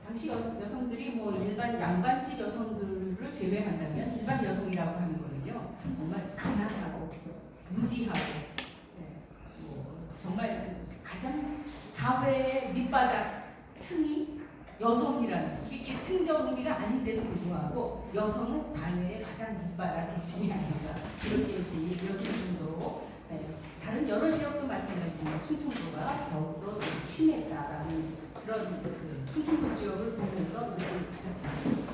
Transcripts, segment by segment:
당시 여성들이 뭐 일반 양반집 여성들을 제외한다면 일반 여성이라고 하는 거는요 정말 가난하고 무지하고 뭐 정말 가장 사회의 밑바닥 층이 여성이라는 이게 계층적 의미가 아닌데도 불구하고 여성은 사회의 가장 밑바닥 계층이 아닌가 이렇게 여기는 정도로 다른 여러 지역도 마찬가지지만 충청도가 더욱더 심했다라는 그런 충청도 지역을 보면서 느낌을 받았습니다.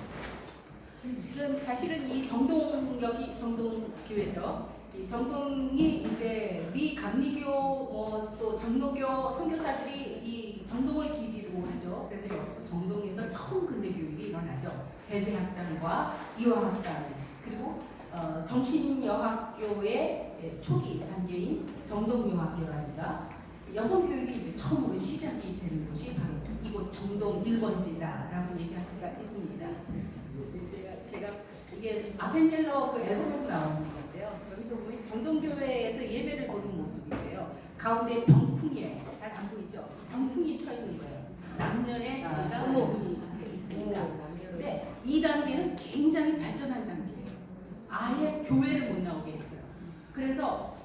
지금 사실은 이 정동역이 정동교회죠. 이 정동이 이제 미 감리교 또 장로교 선교사들이 이 정동을 기지로 하죠. 그래서 여기서 정동에서 처음 근대 교육이 일어나죠. 배제학당과 이화학당 그리고 정신여학교의 초기 단계인 정동여학교라든가 여성 교육이 이제 처음으로 시작이 되는 곳이 바로 이곳 정동 1번지다라고 얘기할 수가 있습니다. 제가 이게 아펜젤러 그 앨범에서 나오는 건데요. 여기서 보면 정동교회에서 예배를 보는 모습이에요. 가운데 병풍이에요. 잘 안 보이죠? 병풍이 쳐 있는 거예요. 남녀의 자리가 부분이 이렇게 있습니다. 근데 이 단계는 굉장히 발전한 단계예요. 아예 교회를 못 나오게 했어요. 그래서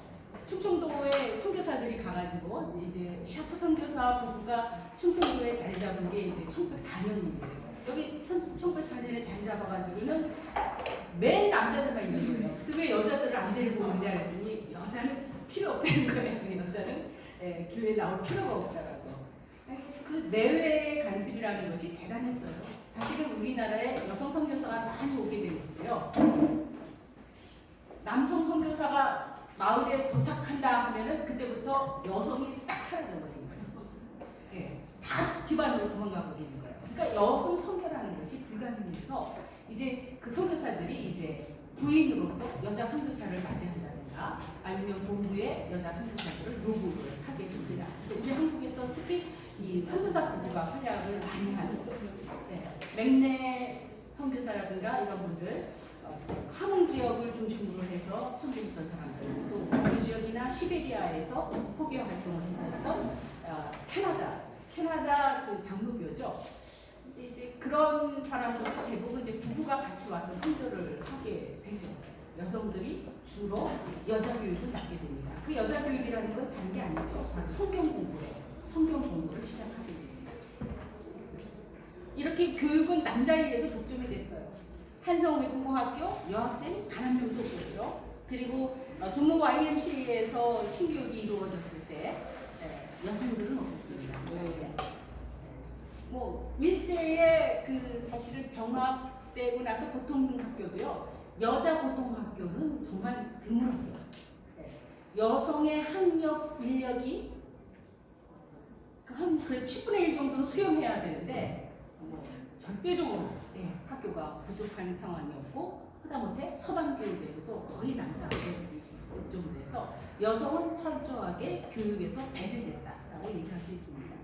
충청도에 선교사들이 가가지고 이제 샤프 선교사 부부가 충청도에 자리 잡은 게 이제 1904년인데요. 여기 1904년에 자리 잡아가지고는 맨 남자들만 있는 거예요. 그래서 왜 여자들을 안 데리고 오느냐 했더니 여자는 필요 없다는 거예요. 여자는 교회에 나올 필요가 없다라고. 그 내외의 간섭이라는 것이 대단했어요. 사실은 우리나라에 여성 선교사가 많이 오게 되는데요. 남성 선교사가 마을에 도착한다 하면은 그때부터 여성이 싹 사라져버리는 거예요. 다 집안으로 도망가 버리는 거예요. 그러니까 여성 선교라는 것이 불가능해서 이제 그 선교사들이 이제 부인으로서 여자 선교사를 맞이한다든가 아니면 본부에 여자 선교사들을 요구를 하게 됩니다. 그래서 우리 한국에서 특히 이 선교사 부부가 활약을 많이 하죠. 맥내 선교사라든가 이런 분들 함흥 지역을 중심으로 해서 선교했던 사람들, 또 그 지역이나 시베리아에서 포교 활동을 했었던 캐나다 그 장로교죠. 이제 그런 사람들도 대부분 이제 부부가 같이 와서 선교를 하게 되죠. 여성들이 주로 여자 교육을 받게 됩니다. 그 여자 교육이라는 건 다른 게 아니죠. 바로 성경 공부를 시작하게 됩니다. 이렇게 교육은 남자에게서 독점이 됐어요. 한성외국어학교 여학생 단 한 명도 없었죠. 그리고 종로 YMCA에서 신교육이 이루어졌을 때 여성들은 없었습니다. 뭐 일제의 그 사실은 병합되고 나서 고통학교도요. 여자 고통학교는 정말 드물었어요. 여성의 학력 인력이 한 그래도 10분의 1 정도는 수용해야 되는데 절대적으로 학교가 부족한 상황이었고 하다못해 서방 교육에서도 거의 남자들이 독점을 해서 여성은 철저하게 교육에서 배제됐다라고 얘기할 수 있습니다.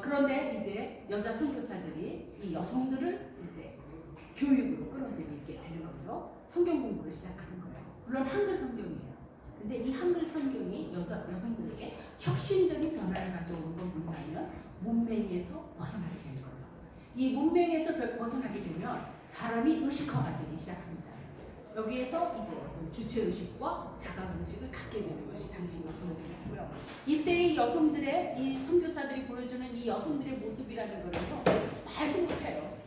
그런데 이제 여자 선교사들이 이 여성들을 이제 교육으로 끌어들이게 되는 거죠. 성경 공부를 시작하는 거예요. 물론 한글 성경이에요. 근데 이 한글 성경이 여성들에게 혁신적인 변화를 가져오는 건 뭐냐면 문맹에서 벗어나게 되는 거죠. 이 문맹에서 벗어나게 되면 사람이 의식화가 되기 시작합니다. 여기에서 이제 주체의식과 자각의식을 갖게 되는 것이 당시 여성들이고요. 이때의 여성들의 이 선교사들이 보여주는 이 여성들의 모습이라는 거는요, 말도 못해요.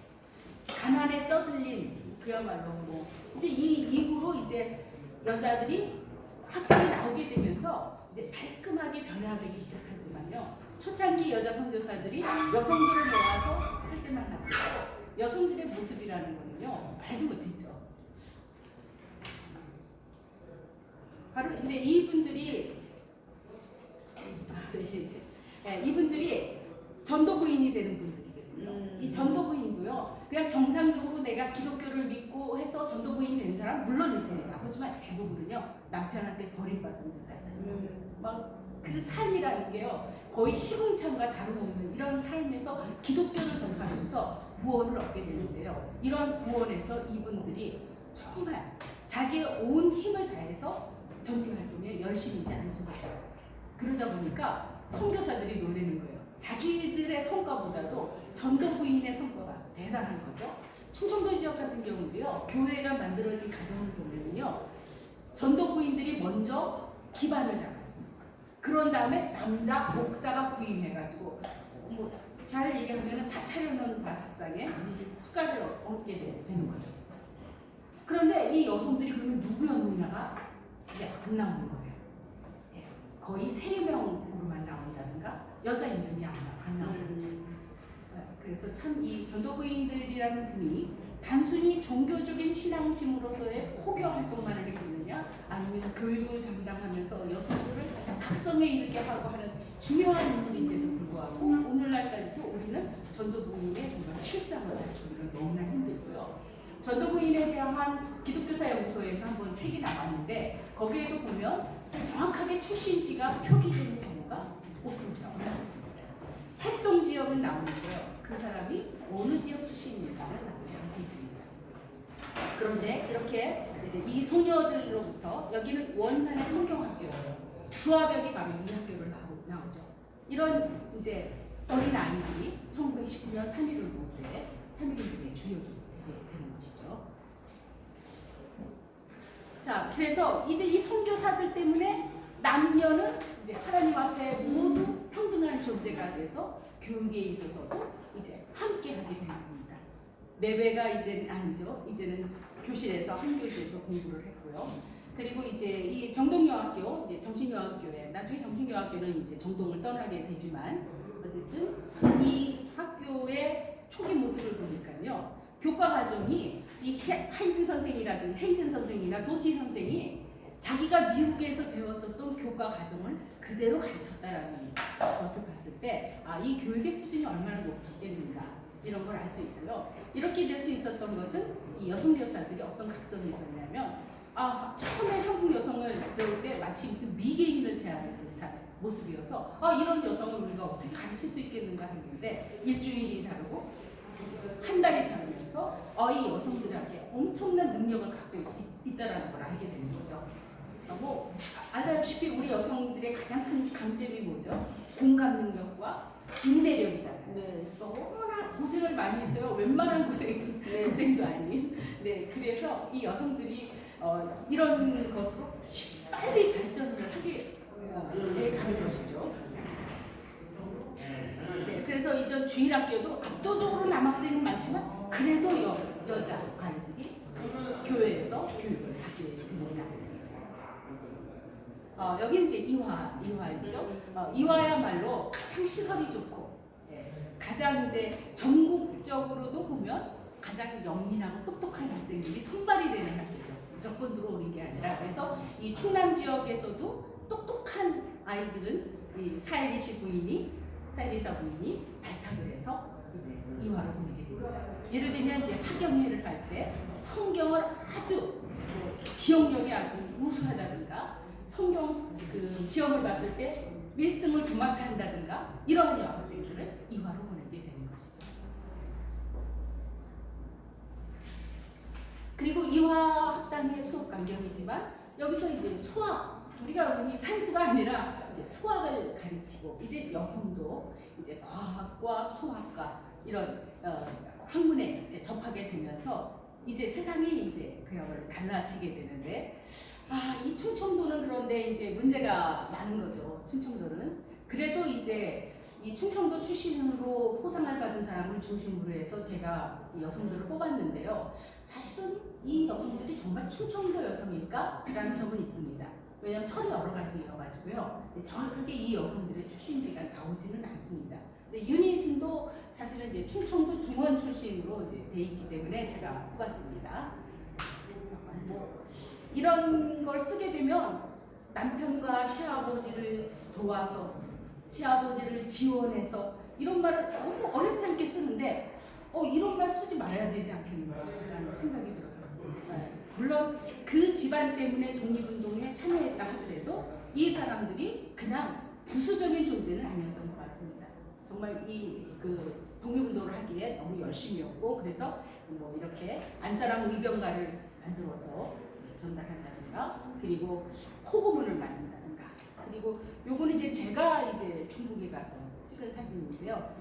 가난에 쩌들린 그야말로 뭐 이제 이 이후로 이제 여자들이 학교에 나오게 되면서 이제 깔끔하게 변화되기 시작하지만요. 초창기 여자 선교사들이 여성들을 모아서 할 때만 하고 여성들의 모습이라는 거는요 말도 못했죠. 바로 이제 이분들이 전도 부인이 되는 분들이거든요. 이 전도 부인도요 그냥 정상적으로 내가 기독교를 믿고 해서 전도 부인이 된 사람 물론 있습니다. 하지만 대부분은요 남편한테 버림받은 여자들. 막 그 삶이라는 게요 거의 시궁창과 다름없는 이런 삶에서 기독교를 전하면서 구원을 얻게 되는데요. 이런 구원에서 이분들이 정말 자기의 온 힘을 다해서 전교 활동에 열심히지 않을 수가 없었어요. 그러다 보니까 선교사들이 놀라는 거예요. 자기들의 성과보다도 전도 부인의 성과가 대단한 거죠. 충청도 지역 같은 경우도요, 교회가 만들어진 가정을 보면요, 전도 부인들이 먼저 기반을 잡아요. 그런 다음에 남자 목사가 부임해가지고 뭐 잘 얘기하면 다 차려놓은 밥상에 숟갈을 얹게 되는 거죠. 그런데 이 여성들이 그러면 누구였느냐가 이게 안 나오는 거예요. 예, 거의 3명으로만 나온다든가 여자 이름이 안 나오는 거죠. 그래서 참 이 전도 부인들이라는 분이 단순히 종교적인 신앙심으로서의 포교 활동만 하게 되느냐, 아니면 교육을 담당하면서 여성들을 각성에 이르게 하고 하는 중요한 인물인데도 불구하고 오늘날까지도 우리는 전도 부인의 정말 실상을 알기는 너무나 힘들고요. 전도 부인에 대한 기독교사 연구소에서 한번 책이 나왔는데 거기에도 보면 정확하게 출신지가 표기되는 경우가 없습니다. 활동 지역은 나오는데요. 그 사람이 어느 지역 출신인가는 나오지 않고 있습니다. 그런데 이렇게 이제 이 소녀들로부터 여기는 원산의 성경학교예요. 주화벽이 바로 이 학교를 나오죠. 이런 이제 어린 아이들이 1919년 3.1월 노때 3.1운동의 주역이 되는 것이죠. 자, 그래서 이제 이 선교사들 때문에 남녀는 이제 하나님 앞에 모두 평등한 존재가 돼서 교육에 있어서도 이제 함께 하게 되는 겁니다. 매배가 이제는 아니죠. 이제는 교실에서 한 교실에서 공부를 했고요. 그리고 이제 이 정동여학교, 이제 정신여학교에 나중에 정신여학교는 이제 정동을 떠나게 되지만 어쨌든 이 학교의 초기 모습을 보니까요. 교과 과정이 이 헤이든 선생이나 도티 선생이 자기가 미국에서 배웠었던 교과 과정을 그대로 가르쳤다라는 것을 봤을 때 이 교육의 수준이 얼마나 높겠는가 이런 걸 알 수 있고요. 이렇게 될 수 있었던 것은 이 여성 교사들이 어떤 각성이 있었냐면 처음에 한국 여성을 배울 때 마치 무슨 미개인을 대하는 듯한 모습이어서 이런 여성을 우리가 어떻게 가르칠 수 있겠는가 했는데 일주일이 다르고 한 달이 다르면서 이 여성들에게 엄청난 능력을 갖고 있다는 걸 알게 되는 거죠. 뭐 알다시피 우리 여성들의 가장 큰 강점이 뭐죠? 공감 능력과 인내력이잖아요. 네. 너무나 고생을 많이 했어요. 웬만한 고생도 아닌. 네, 그래서 이 여성들이 이런 것으로 빨리 발전을 하게 가는 것이죠. 네, 그래서 이전 주일학교도 압도적으로 남학생은 많지만 그래도 여자 아이들이 교회에서 교육을 받게 됩니다. 여기 이제 이화이죠. 이화야말로 가장 시설이 좋고, 가장 이제 전국적으로도 보면 가장 영민하고 똑똑한 학생들이 선발이 되는 학교죠. 무조건 들어오는 게 아니라 그래서 이 충남 지역에서도 똑똑한 아이들은 이 사이리사 부인이 발탁을 해서 이제 이화로 보내게 됩니다. 예를 들면 이제 사경회를 할 때 성경을 아주 기억력이 아주 우수하다든가. 성경 시험을 봤을 때 1등을 도맡아 한다든가 이러한 여학생들을 이화로 보내게 되는 것이죠. 그리고 이화 학당의 수업 강경이지만 여기서 이제 수학, 우리가 흔히 산수가 아니라 이제 수학을 가르치고 이제 여성도 이제 과학과 수학과 이런 학문에 이제 접하게 되면서 이제 세상이 이제 그야말로 달라지게 되는데 이 충청도는 그런데 이제 문제가 많은 거죠. 충청도는 그래도 이제 이 충청도 출신으로 포상을 받은 사람을 중심으로 해서 제가 이 여성들을 뽑았는데요. 사실은 이 여성들이 정말 충청도 여성일까라는 점은 있습니다. 왜냐하면 설이 여러 가지여가지고요. 정확하게 이 여성들의 출신지가 나오지는 않습니다. 근데 유니순도 사실은 이제 충청도 중원 출신으로 이제 돼 있기 때문에 제가 뽑았습니다. 이런 걸 쓰게 되면 남편과 시아버지를 도와서 시아버지를 지원해서 이런 말을 너무 어렵지 않게 쓰는데 이런 말 쓰지 말아야 되지 않겠는가라는 생각이 들어요. 물론 그 집안 때문에 독립운동에 참여했다 하더라도 이 사람들이 그냥 부수적인 존재는 아니었던 것 같습니다. 정말 그 독립운동을 하기에 너무 열심히였고 그래서 뭐 이렇게 안사람 의병가를 만들어서 전달한다든가 그리고 포고문을 만든다든가 그리고 요거는 이제 제가 이제 중국에 가서 찍은 사진인데요.